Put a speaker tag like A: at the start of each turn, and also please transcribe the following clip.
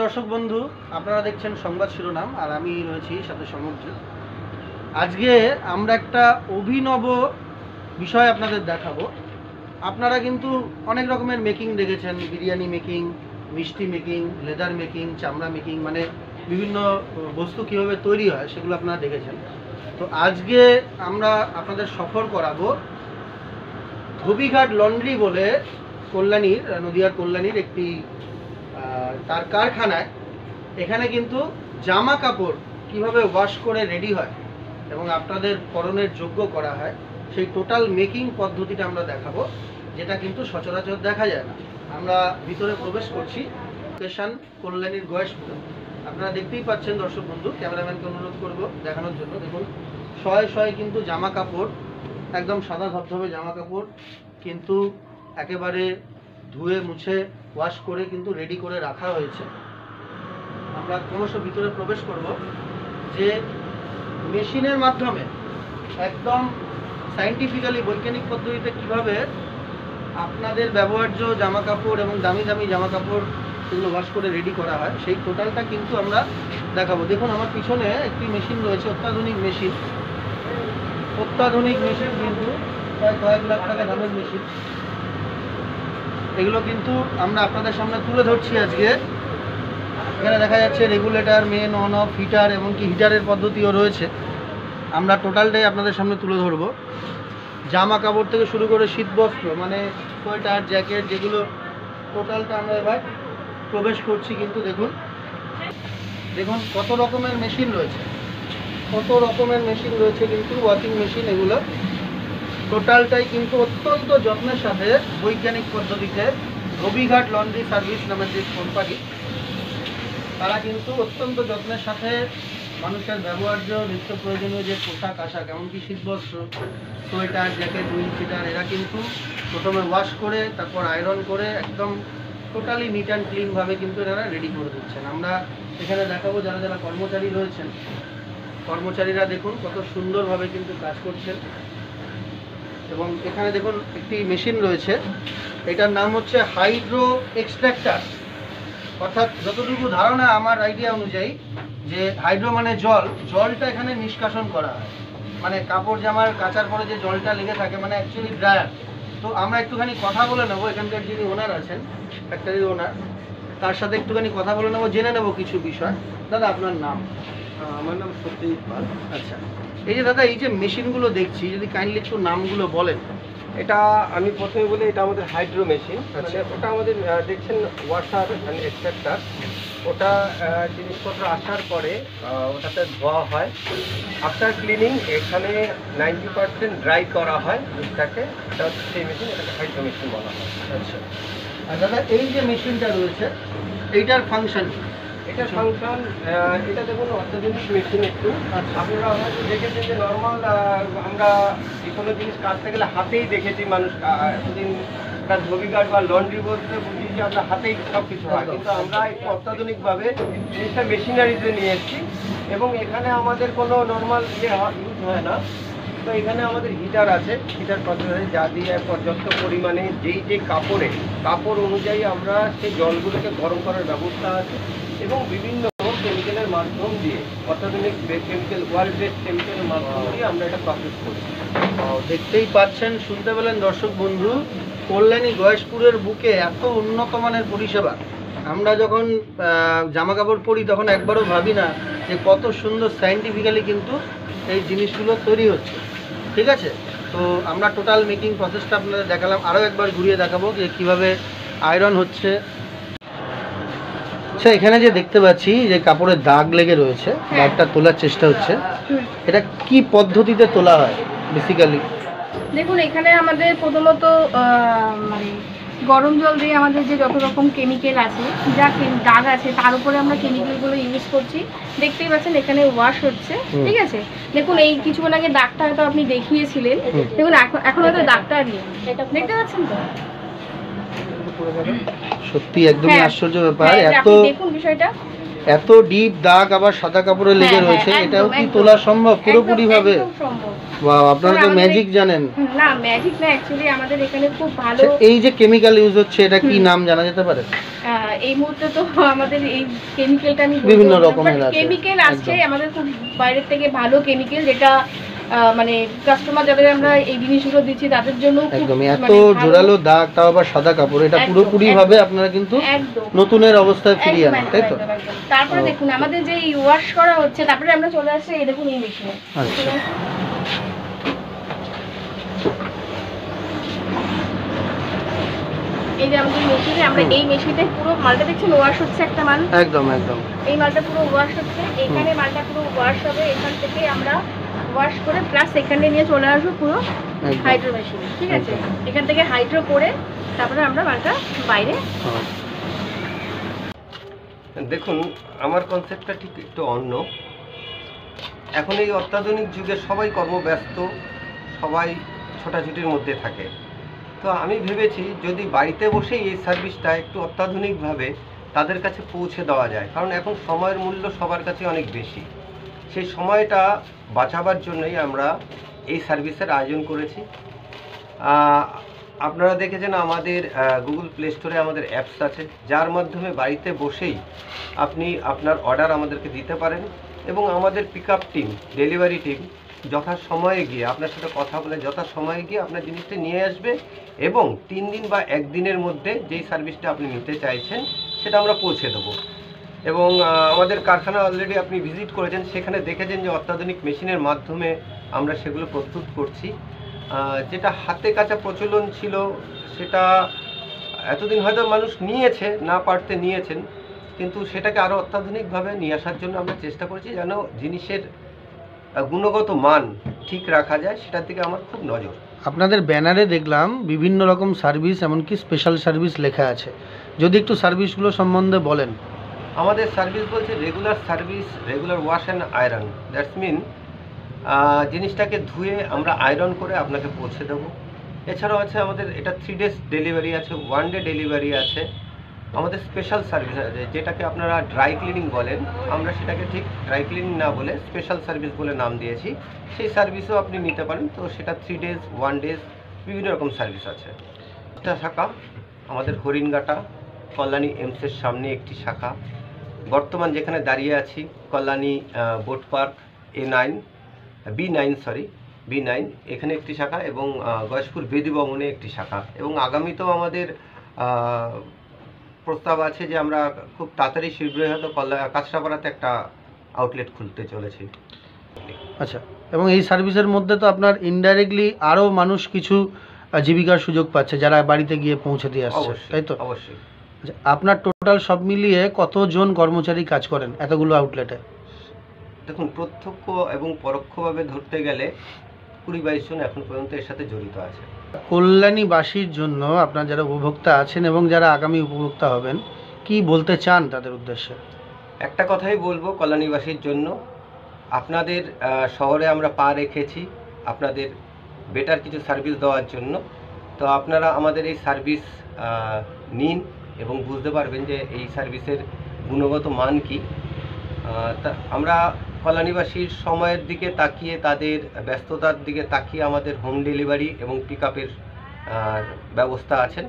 A: দর্শক বন্ধু, আপনারা দেখছেন সংবাদ শিরোনাম আর আমি রয়েছি সাথে সমুদ্র। আজকে আমরা একটা অভিনব বিষয় আপনাদের দেখাবো। আপনারা কিন্তু অনেক রকমের মেকিং দেখেছেন, বিরিয়ানি মেকিং, মিষ্টি মেকিং, লেদার মেকিং, চামড়া মেকিং, মানে বিভিন্ন বস্তু কীভাবে তৈরি হয় সেগুলো আপনারা দেখেছেন। তো আজকে আমরা আপনাদের সফর করাবো ধোবিঘাট লন্ড্রি বলে কল্যাণীর, নদিয়ার কল্যাণীর একটি তার কারখানায়। এখানে কিন্তু জামা কাপড় কীভাবে ওয়াশ করে রেডি হয় এবং আপনাদের পরনের যোগ্য করা হয় সেই টোটাল মেকিং পদ্ধতিটা আমরা দেখাবো, যেটা কিন্তু সচরাচর দেখা যায় না। আমরা ভিতরে প্রবেশ করছি স্টেশন কল্যাণীর গয়েশপুর। আপনারা দেখতেই পাচ্ছেন দর্শক বন্ধু, ক্যামেরাম্যানকে অনুরোধ করব দেখানোর জন্য। দেখুন শয়ে শয়ে কিন্তু জামা কাপড়, একদম সাদা ধবধবে জামা কাপড় কিন্তু একেবারে ধুয়ে মুছে ওয়াশ করে কিন্তু রেডি করে রাখা হয়েছে। আমরা ক্রমশ ভিতরে প্রবেশ করব, যে মেশিনের মাধ্যমে একদম সায়েন্টিফিক্যালি বৈজ্ঞানিক পদ্ধতিতে কিভাবে আপনাদের ব্যবহার্য জামা কাপড় এবং দামি দামি জামা কাপড় সেগুলো ওয়াশ করে রেডি করা হয় সেই টোটালটা কিন্তু আমরা দেখাবো। দেখুন আমার পিছনে একটি মেশিন রয়েছে, অত্যাধুনিক মেশিন কিন্তু প্রায় কয়েক লাখ টাকা দামের মেশিন। এগুলো কিন্তু আমরা আপনাদের সামনে তুলে ধরছি আজকে। এখানে দেখা যাচ্ছে regulator, main, on off, heater, এবং কি হিটারের পদ্ধতিও রয়েছে। আমরা টোটালটাই আপনাদের সামনে তুলে ধরব। জামা কাপড় থেকে শুরু করে শীতবস্ত্র মানে সোয়েটার, জ্যাকেট, যেগুলো টোটালটা আমরা এবার প্রবেশ করছি। কিন্তু দেখুন দেখুন কত রকমের মেশিন রয়েছে, কিন্তু ওয়াশিং মেশিন। এগুলো টোটালটাই কিন্তু অত্যন্ত যত্নের সাথে বৈজ্ঞানিক পদ্ধতিতে ধোবিঘাট লন্ড্রি সার্ভিস নামের যে কোম্পানি, তারা কিন্তু অত্যন্ত যত্নের সাথে মানুষের ব্যবহার্য নিত্য প্রয়োজনীয় যে পোশাক আশাক, এমনকি শীতবস্ত্র, সোয়েটার, জ্যাকেট, উইল চিটার, এরা কিন্তু প্রথমে ওয়াশ করে তারপর আয়রন করে একদম টোটালি নিট অ্যান্ড ক্লিনভাবে কিন্তু এনারা রেডি করে দিচ্ছেন। আমরা এখানে দেখাবো যারা যারা কর্মচারী রয়েছেন, কর্মচারীরা দেখুন কত সুন্দরভাবে কিন্তু কাজ করছেন। এবং এখানে দেখুন একটি মেশিন রয়েছে, এটার নাম হচ্ছে হাইড্রো এক্সট্রাক্টার। অর্থাৎ যতটুকু ধারণা আমার আইডিয়া অনুযায়ী, যে হাইড্রো মানে জলটা এখানে নিষ্কাশন করা হয়, মানে কাপড় জামার কাচার পরে যে জলটা লেগে থাকে, মানে অ্যাকচুয়ালি ড্রায়ার। তো আমরা একটুখানি কথা বলে নেবো, এখানকার যিনি ওনার আছেন, ফ্যাক্টরির ওনার, তার সাথে একটুখানি কথা বলে নেবো, জেনে নেবো কিছু বিষয়। দাদা আপনার নাম?
B: আমার নাম সত্যজিৎ পাল।
A: আচ্ছা, এই যে দাদা এই যে মেশিনগুলো দেখছি, যদি কাইন্ডলি একটু নামগুলো বলেন।
B: এটা আমি প্রথমে বলি, এটা আমাদের হাইড্রো মেশিন।
A: আচ্ছা।
B: ওটা আমাদের দেখছেন ওয়াশার অ্যান্ড এক্সট্রাক্টার। ওটা জিনিসপত্র আসার পরে ওটাতে ধোয়া হয়। আফটার ক্লিনিং এখানে 90% ড্রাই করা হয় দুধটাকে। এটা হচ্ছে সেই মেশিন, এটাকে হাইড্রো মেশিন বলা হয়।
A: আচ্ছা, আর দাদা এই যে মেশিনটা রয়েছে এইটার ফাংশন?
B: এটা ফাংশন, এটা দেখুন অত্যাধুনিক মেশিন একটু। আপনারা হয়তো দেখেছেন যে নর্মাল আমরা যে কোনো জিনিস কাটতে গেলে হাতেই দেখেছি মানুষ এতদিন। ধোবিঘাট বা লন্ড্রি বলতে বুঝি যে আমরা হাতেই সব কিছু হয়, কিন্তু আমরা একটু অত্যাধুনিকভাবে জিনিসটা মেশিনারিতে নিয়ে এসেছি। এবং এখানে আমাদের কোনো নর্মাল ইউজ হয় না। তো এখানে আমাদের হিটার আছে, হিটার প্রসেসরে যা দিয়ে পর্যাপ্ত পরিমাণে যেই কাপড় অনুযায়ী আমরা সেই জলগুলোকে গরম করার ব্যবস্থা আছে। এবং বিভিন্ন কেমিক্যালের মাধ্যম দিয়ে, অত্যাধুনিক কেমিক্যাল, ওয়ার্ল্ড বেস্ট কেমিক্যালের মাধ্যম দিয়ে আমরা এটা প্রসেস করি।
A: দেখতেই পাচ্ছেন, শুনতে পেলেন দর্শক বন্ধু, কল্যাণী গয়েশপুরের বুকে এত উন্নত মানের পরিষেবা। আমরা যখন জামা কাপড় পরি তখন একবারও ভাবি না যে কত সুন্দর সায়েন্টিফিক্যালি কিন্তু এই জিনিসগুলো তৈরি হচ্ছে। ঠিক আছে, তো আমরা টোটাল মেকিং প্রসেসটা আপনাদের দেখালাম, আরও একবার ঘুরিয়ে দেখাবো যে কীভাবে আয়রন হচ্ছে। আচ্ছা, এখানে যে দেখতে পাচ্ছি যে কাপড়ের দাগ লেগে রয়েছে, দাগটা তোলার চেষ্টা হচ্ছে, এটা কি পদ্ধতিতে তোলা হয় বেসিক্যালি?
C: দেখুন, এখানে আমাদের প্রথমত মানে গরম জল দিয়ে আমাদের যে যত রকম কেমিক্যাল আছে, যা দাগ আছে, তার উপরে আমরা কেমিক্যালগুলো ইউজ করছি। দেখতেই পাচ্ছেন এখানে ওয়াশ হচ্ছে। ঠিক আছে, দেখুন এই কিছুক্ষণ আগে দাগটা হয়তো আপনি দেখিয়েছিলেন, দেখুন এখন হয়তো দাগটা নেই, দেখতে পাচ্ছেন তো?
A: সত্যি একদমই আশ্চর্য ব্যাপার। এত
C: দেখুন বিষয়টা,
A: এত ডিপ দাগ আবার সাদা কাপড়ে লেগে
C: হ্যাঁ,
A: রয়েছে,
C: হ্যাঁ,
A: এটাও
C: একদম,
A: কি
C: একদম।
A: তোলা সম্ভব পুরোপুরি ভাবে?
C: একদম সম্ভব।
A: বাহ, আপনারা তো
C: আমাদের-
A: ম্যাজিক জানেন।
C: না ম্যাজিক না, অ্যাকচুয়ালি আমাদের এখানে খুব ভালো।
A: আচ্ছা, এই যে কেমিক্যাল ইউজ হচ্ছে এটা কি নাম জানা যেতে পারে?
C: এই মুহূর্তে তো আমাদের এই কেমিক্যালটা আমি
A: বিভিন্ন রকমের আছে।
C: কেমিক্যাল আসছে
A: একদম।
C: আমাদের খুব বাইরের থেকে ভালো কেমিক্যাল, যেটা মানে কাস্টমার যাদের আমরা এই জিনিসগুলো দিচ্ছি তাদের জন্য খুব
A: একদম এত
C: মানে ভালো।
A: জোরালো দাগ, তাও আবার সাদা কাপড়, এটা
C: একদম,
A: পুরোপুরি ভাবে আপনারা কিন্তু
C: একদম
A: নতুনের অবস্থায় ফিরিয়ে
C: একদম,
A: আনেন, তাই তো?
C: একদম, একদম। তারপরে
A: ও।
C: দেখুন আমাদের যে ওয়াশ করা হচ্ছে, তারপরে আমরা চলে আসছি এই দেখুন এই মেশিনে।
A: আচ্ছা।
C: এই যে আমাদের মেশিনে আমরা এই মেশিনে পুরো মালটা দেখছেন ওয়াশ হচ্ছে, একটা মাল
A: একদম একদম।
C: এই মালটা পুরো ওয়াশ হচ্ছে, এখানে মালটা পুরো ওয়াশ হবে, এখান থেকে আমরা ওয়াশ করে প্লাস এখানে নিয়ে চলে আসবো পুরো
A: একদম।
C: হাইড্রো মেশিনে, ঠিক আছে?
A: একদম।
C: এখান থেকে হাইড্রো করে তারপরে আমরা মালটা বাইরে।
A: হ্যাঁ।
B: দেখুন আমার কনসেপ্টটা ঠিক একটু অন্য। এখন এই অত্যাধুনিক যুগে সবাই কর্মব্যস্ত, সবাই ছোটাছুটির মধ্যে থাকে। তো আমি ভেবেছি যদি বাড়িতে বসেই এই সার্ভিসটা একটু অত্যাধুনিকভাবে তাদের কাছে পৌঁছে দেওয়া যায়, কারণ এখন সময়ের মূল্য সবার কাছে অনেক বেশি। সেই সময়টা বাঁচাবার জন্যই আমরা এই সার্ভিসের আয়োজন করেছি। আপনারা দেখেছেন আমাদের গুগল প্লে স্টোরে আমাদের অ্যাপস আছে, যার মাধ্যমে বাড়িতে বসেই আপনি আপনার অর্ডার আমাদেরকে দিতে পারেন এবং আমাদের pick up team, delivery team যথা সময়ে গিয়ে আপনার সাথে কথা বলে যথা সময়ে গিয়ে আপনার জিনিসটা নিয়ে আসবে এবং 3 দিন বা 1 দিনের মধ্যে যেই সার্ভিসটা আপনি নিতে চাইছেন সেটা আমরা পৌঁছে দেবো। এবং আমাদের কারখানা অলরেডি আপনি ভিজিট করেছেন, সেখানে দেখেছেন যে অত্যাধুনিক মেশিনের মাধ্যমে আমরা সেগুলো প্রস্তুত করছি। যেটা হাতে কাঁচা প্রচলন ছিল সেটা এতদিন হয়তো মানুষ নিয়েছে, না পারতে নিয়েছেন, কিন্তু সেটাকে আরও অত্যাধুনিকভাবে নিয়ে আসার জন্য আমরা চেষ্টা করছি যেন জিনিসের গুণগত মান ঠিক রাখা যায়, সেটার দিকে আমার খুব নজর।
A: আপনাদের ব্যানারে দেখলাম বিভিন্ন রকম সার্ভিস, এমনকি স্পেশাল সার্ভিস লেখা আছে, যদি একটু সার্ভিসগুলো সম্বন্ধে বলেন।
B: আমাদের সার্ভিস বলছে regular service, regular wash and iron. That's mean জিনিসটাকে ধুয়ে আমরা আয়রন করে আপনাকে পৌঁছে দেবো। এছাড়াও আছে আমাদের এটা 3 days ডেলিভারি আছে, 1 day ডেলিভারি আছে। আমাদের স্পেশাল সার্ভিস আছে যেটাকে আপনারা ড্রাই ক্লিনিং বলেন, আমরা সেটাকে ঠিক ড্রাই ক্লিনিং না বলে স্পেশাল সার্ভিস বলে নাম দিয়েছি। সেই সার্ভিসও আপনি নিতে পারেন। তো সেটা 3 days, 1 days বিভিন্ন রকম সার্ভিস আছে। একটা শাখা আমাদের হরিণঘাটা কল্যাণী এমসের সামনে একটি শাখা, বর্তমান যেখানে দাঁড়িয়ে আছি কল্যাণী বোট পার্ক B9 এখানে একটি শাখা এবং গয়েশপুর বেদি ভবনে একটি শাখা, এবং আগামীতেও আমাদের প্রস্তাব আছে যে আমরা খুব তাড়াতাড়ি শীঘ্রই হয়তো কাঁচরাপাড়াতে একটা আউটলেট খুলতে চলেছি।
A: আচ্ছা, এবং এই সার্ভিসের মধ্যে তো আপনার ইনডাইরেক্টলি আরও মানুষ কিছু জীবিকার সুযোগ পাচ্ছে যারা বাড়িতে গিয়ে পৌঁছে দিয়ে আসছে, তাই তো?
B: অবশ্যই।
A: আচ্ছা, আপনার টোটাল সব মিলিয়ে কতজন কর্মচারী কাজ করেন এতগুলো আউটলেটে?
B: দেখুন প্রত্যক্ষ এবং পরোক্ষভাবে ধরতে গেলে 20-22 জন এখন পর্যন্ত এর সাথে জড়িত আছে।
A: কল্যাণীবাসীর জন্য আপনার যারা উপভোক্তা আছেন এবং যারা আগামী উপভোক্তা হবেন, কি বলতে চান তাদের উদ্দেশ্যে?
B: একটা কথাই বলবো কল্যাণীবাসীর জন্য, আপনাদের শহরে আমরা পা রেখেছি আপনাদের বেটার কিছু সার্ভিস দেওয়ার জন্য। তো আপনারা আমাদের এই সার্ভিস নিন এবং বুঝতে পারবেন যে এই সার্ভিসের গুণগত মান কী। তা আমরা কল্যাণীবাসীর সময়ের দিকে তাকিয়ে, তাদের ব্যস্ততার দিকে তাকিয়ে আমাদের হোম ডেলিভারি এবং পিক আপের ব্যবস্থা আছেন।